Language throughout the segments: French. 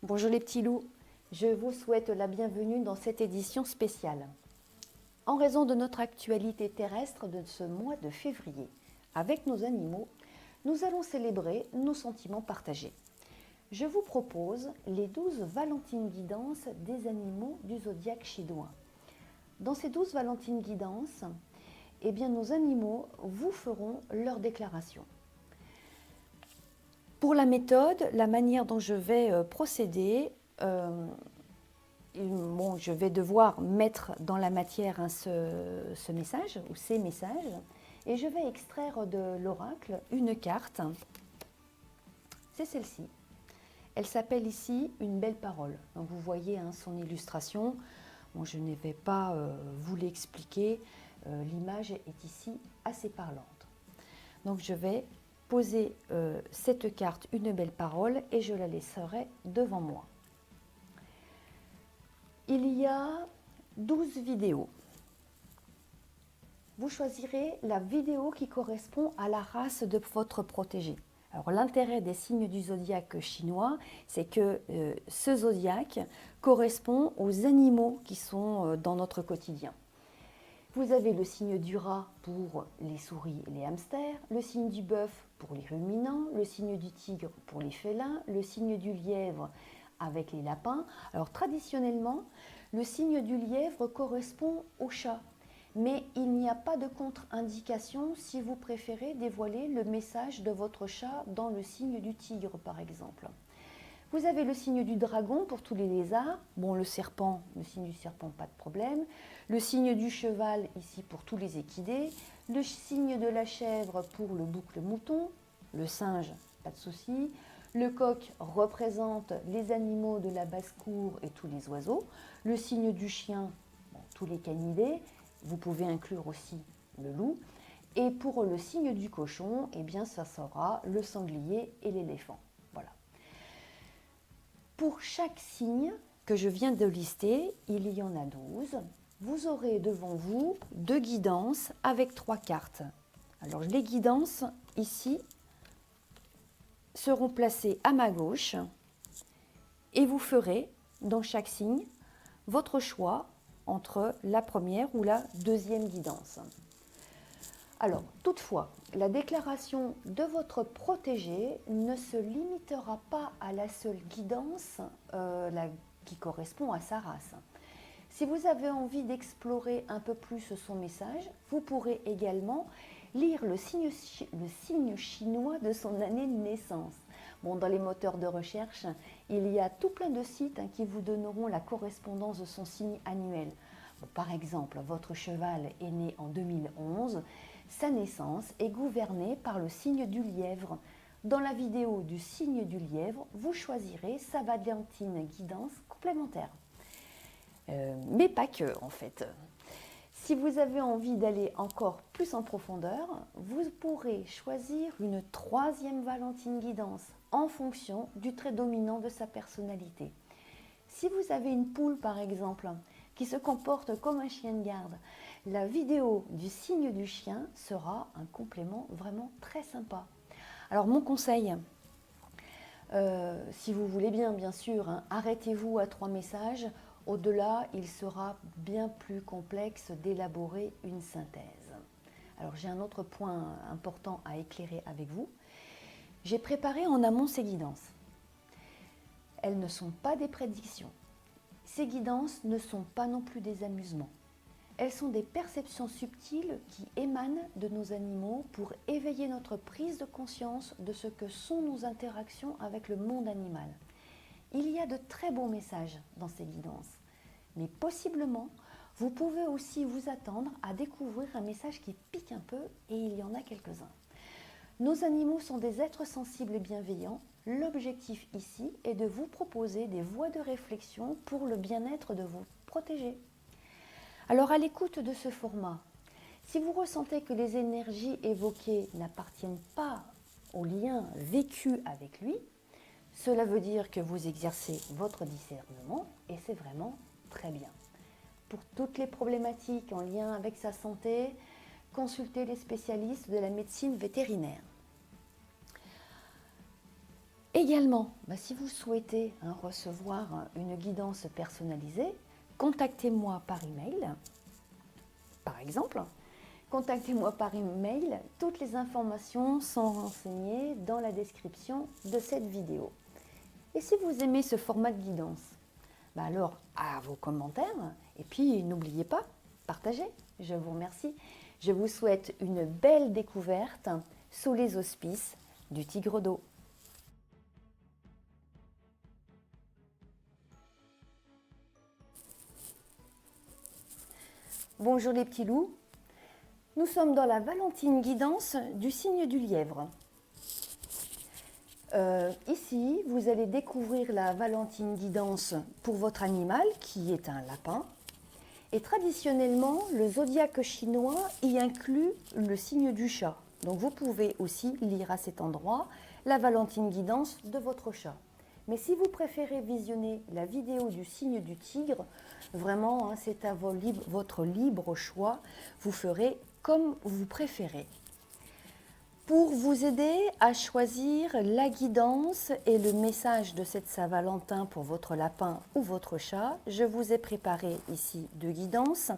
Bonjour les petits loups, je vous souhaite la bienvenue dans cette édition spéciale. En raison de notre actualité terrestre de ce mois de février, avec nos animaux, nous allons célébrer nos sentiments partagés. Je vous propose les 12 Valentines guidances des animaux du zodiaque chinois. Dans ces 12 Valentines guidances, nos animaux vous feront leur déclaration. Pour la méthode, la manière dont je vais procéder, je vais devoir mettre dans la matière ce message ou ces messages et je vais extraire de l'oracle une carte. C'est celle-ci. Elle s'appelle ici une belle parole. Donc vous voyez son illustration. Bon, je ne vais pas vous l'expliquer. L'image est ici assez parlante. Donc je vais poser cette carte une belle parole et je la laisserai devant moi. Il y a 12 vidéos. Vous choisirez la vidéo qui correspond à la race de votre protégé. Alors l'intérêt des signes du zodiaque chinois, c'est que ce zodiaque correspond aux animaux qui sont dans notre quotidien. Vous avez le signe du rat pour les souris et les hamsters, le signe du bœuf pour les ruminants, le signe du tigre pour les félins, le signe du lièvre avec les lapins. Alors traditionnellement, le signe du lièvre correspond au chat, mais il n'y a pas de contre-indication si vous préférez dévoiler le message de votre chat dans le signe du tigre par exemple. Vous avez le signe du dragon pour tous les lézards. Bon, le serpent, le signe du serpent, pas de problème. Le signe du cheval, ici pour tous les équidés. Le signe de la chèvre pour le boucle-mouton. Le singe, pas de souci. Le coq représente les animaux de la basse-cour et tous les oiseaux. Le signe du chien, tous les canidés. Vous pouvez inclure aussi le loup. Et pour le signe du cochon, ça sera le sanglier et l'éléphant. Voilà. Pour chaque signe que je viens de lister, il y en a 12. Vous aurez devant vous 2 guidances avec 3 cartes. Alors les guidances ici seront placées à ma gauche et vous ferez dans chaque signe votre choix entre la première ou la deuxième guidance. Alors, toutefois, la déclaration de votre protégé ne se limitera pas à la seule guidance qui correspond à sa race. Si vous avez envie d'explorer un peu plus son message, vous pourrez également lire le signe chinois de son année de naissance. Bon, dans les moteurs de recherche, il y a tout plein de sites qui vous donneront la correspondance de son signe annuel. Bon, par exemple, votre cheval est né en 2011. Sa naissance est gouvernée par le signe du lièvre. Dans la vidéo du signe du lièvre, vous choisirez sa Valentine guidance complémentaire. Mais pas que, en fait. Si vous avez envie d'aller encore plus en profondeur, vous pourrez choisir une 3e Valentine guidance en fonction du trait dominant de sa personnalité. Si vous avez une poule, par exemple, qui se comporte comme un chien de garde, la vidéo du signe du chien sera un complément vraiment très sympa. Alors mon conseil, si vous voulez bien sûr, arrêtez-vous à 3 messages. Au-delà, il sera bien plus complexe d'élaborer une synthèse. Alors j'ai un autre point important à éclairer avec vous. J'ai préparé en amont ces guidances. Elles ne sont pas des prédictions. Ces guidances ne sont pas non plus des amusements. Elles sont des perceptions subtiles qui émanent de nos animaux pour éveiller notre prise de conscience de ce que sont nos interactions avec le monde animal. Il y a de très beaux messages dans ces guidances, mais possiblement, vous pouvez aussi vous attendre à découvrir un message qui pique un peu, et il y en a quelques-uns. Nos animaux sont des êtres sensibles et bienveillants. L'objectif ici est de vous proposer des voies de réflexion pour le bien-être de vos protégés. Alors à l'écoute de ce format, si vous ressentez que les énergies évoquées n'appartiennent pas au lien vécu avec lui, cela veut dire que vous exercez votre discernement et c'est vraiment très bien. Pour toutes les problématiques en lien avec sa santé, consultez les spécialistes de la médecine vétérinaire. Et Également, si vous souhaitez recevoir une guidance personnalisée, contactez-moi par email, par exemple. Contactez-moi par email, toutes les informations sont renseignées dans la description de cette vidéo. Et si vous aimez ce format de guidance, alors à vos commentaires, et puis n'oubliez pas, partagez. Je vous remercie. Je vous souhaite une belle découverte sous les auspices du Tigre d'eau. Bonjour les petits loups, nous sommes dans la Valentine Guidance du signe du lièvre. Ici, vous allez découvrir la Valentine Guidance pour votre animal qui est un lapin. Et traditionnellement, le zodiaque chinois y inclut le signe du chat. Donc vous pouvez aussi lire à cet endroit la Valentine Guidance de votre chat. Mais si vous préférez visionner la vidéo du signe du tigre, vraiment, c'est à votre libre choix. Vous ferez comme vous préférez. Pour vous aider à choisir la guidance et le message de cette Saint-Valentin pour votre lapin ou votre chat, je vous ai préparé ici deux guidances.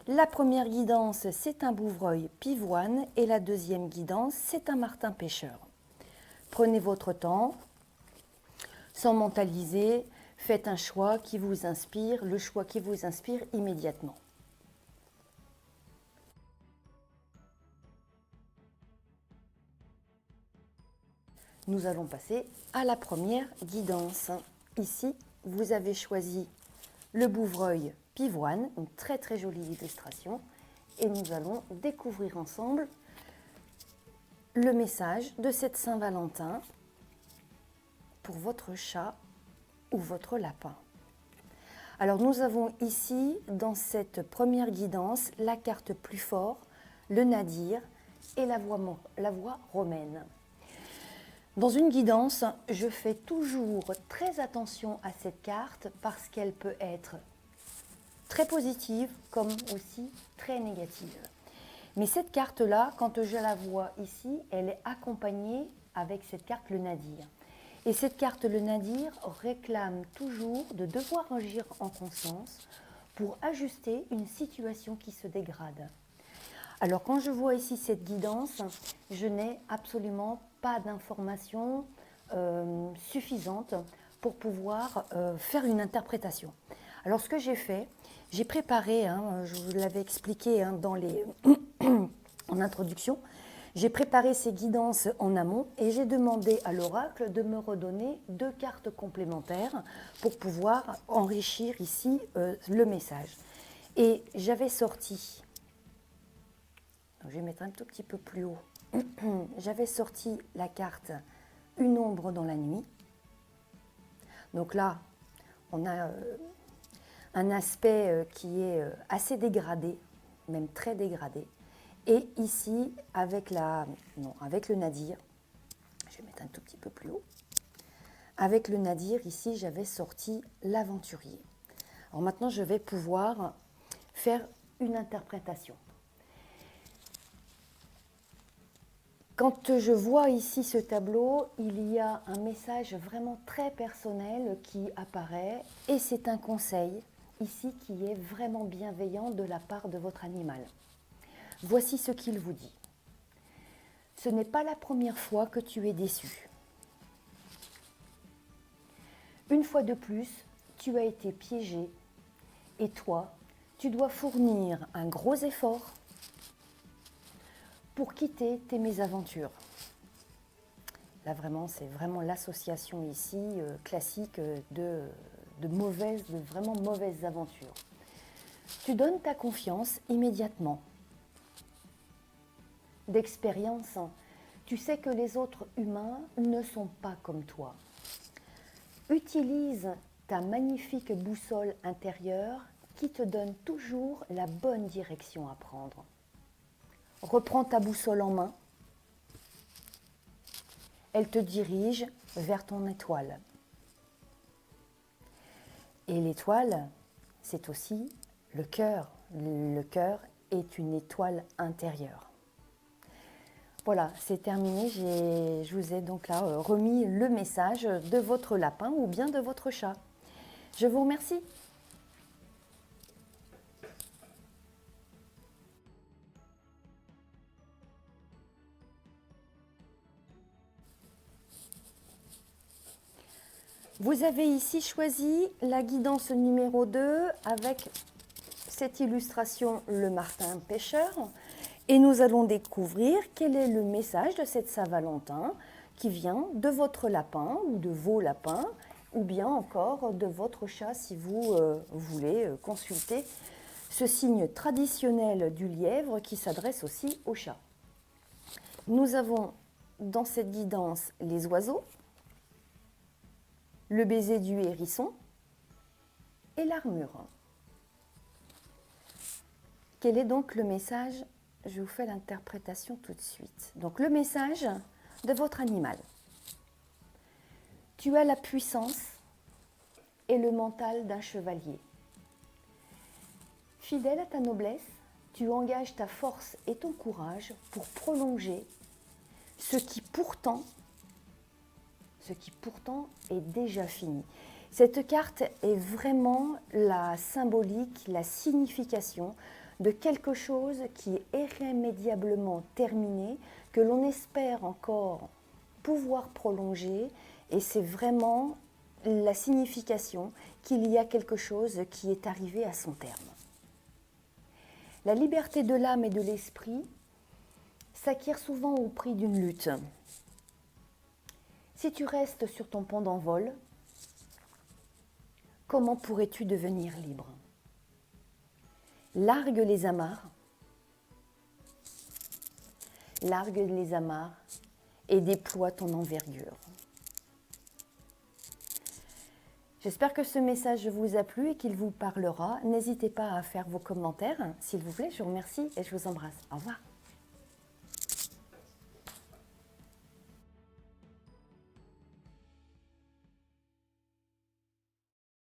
La première guidance, c'est un bouvreuil pivoine et la deuxième guidance, c'est un martin pêcheur. Prenez votre temps. Sans mentaliser, faites un choix qui vous inspire, le choix qui vous inspire immédiatement. Nous allons passer à la première guidance. Ici, vous avez choisi le bouvreuil pivoine, une très très jolie illustration, et nous allons découvrir ensemble le message de cette Saint-Valentin pour votre chat ou votre lapin. Alors nous avons ici, dans cette première guidance, la carte plus fort, le nadir et la voix romaine. Dans une guidance, je fais toujours très attention à cette carte parce qu'elle peut être très positive comme aussi très négative. Mais cette carte-là, quand je la vois ici, elle est accompagnée avec cette carte le nadir. Et cette carte, le nadir, réclame toujours de devoir agir en conscience pour ajuster une situation qui se dégrade. Alors quand je vois ici cette guidance, je n'ai absolument pas d'informations suffisantes pour pouvoir faire une interprétation. Alors ce que j'ai fait, j'ai préparé, je vous l'avais expliqué en introduction, j'ai préparé ces guidances en amont et j'ai demandé à l'oracle de me redonner deux cartes complémentaires pour pouvoir enrichir ici le message. Et j'avais sorti, je vais mettre un tout petit peu plus haut, j'avais sorti la carte Une ombre dans la nuit. Donc là, on a un aspect qui est assez dégradé, même très dégradé. Et ici, avec le nadir, je vais mettre un tout petit peu plus haut. Avec le nadir, ici, j'avais sorti l'aventurier. Alors maintenant, je vais pouvoir faire une interprétation. Quand je vois ici ce tableau, il y a un message vraiment très personnel qui apparaît et c'est un conseil ici qui est vraiment bienveillant de la part de votre animal. Voici ce qu'il vous dit. Ce n'est pas la première fois que tu es déçu. Une fois de plus, tu as été piégé et toi, tu dois fournir un gros effort pour quitter tes mésaventures. Là vraiment, c'est vraiment l'association ici classique de vraiment mauvaises aventures. Tu donnes ta confiance immédiatement. D'expérience, tu sais que les autres humains ne sont pas comme toi. Utilise ta magnifique boussole intérieure qui te donne toujours la bonne direction à prendre. Reprends ta boussole en main. Elle te dirige vers ton étoile. Et l'étoile, c'est aussi le cœur. Le cœur est une étoile intérieure. Voilà, c'est terminé. Je vous ai donc là remis le message de votre lapin ou bien de votre chat. Je vous remercie. Vous avez ici choisi la guidance numéro 2 avec cette illustration, le martin pêcheur. Et nous allons découvrir quel est le message de cette Saint-Valentin qui vient de votre lapin ou de vos lapins ou bien encore de votre chat si vous voulez consulter ce signe traditionnel du lièvre qui s'adresse aussi au chat. Nous avons dans cette guidance les oiseaux, le baiser du hérisson et l'armure. Quel est donc le message ? Je vous fais l'interprétation tout de suite. Donc le message de votre animal. Tu as la puissance et le mental d'un chevalier. Fidèle à ta noblesse, tu engages ta force et ton courage pour prolonger ce qui pourtant est déjà fini. Cette carte est vraiment la symbolique, la signification de quelque chose qui est irrémédiablement terminé, que l'on espère encore pouvoir prolonger, et c'est vraiment la signification qu'il y a quelque chose qui est arrivé à son terme. La liberté de l'âme et de l'esprit s'acquiert souvent au prix d'une lutte. Si tu restes sur ton pont d'envol, comment pourrais-tu devenir libre ? Largue les amarres et déploie ton envergure. J'espère que ce message vous a plu et qu'il vous parlera. N'hésitez pas à faire vos commentaires, s'il vous plaît. Je vous remercie et je vous embrasse. Au revoir.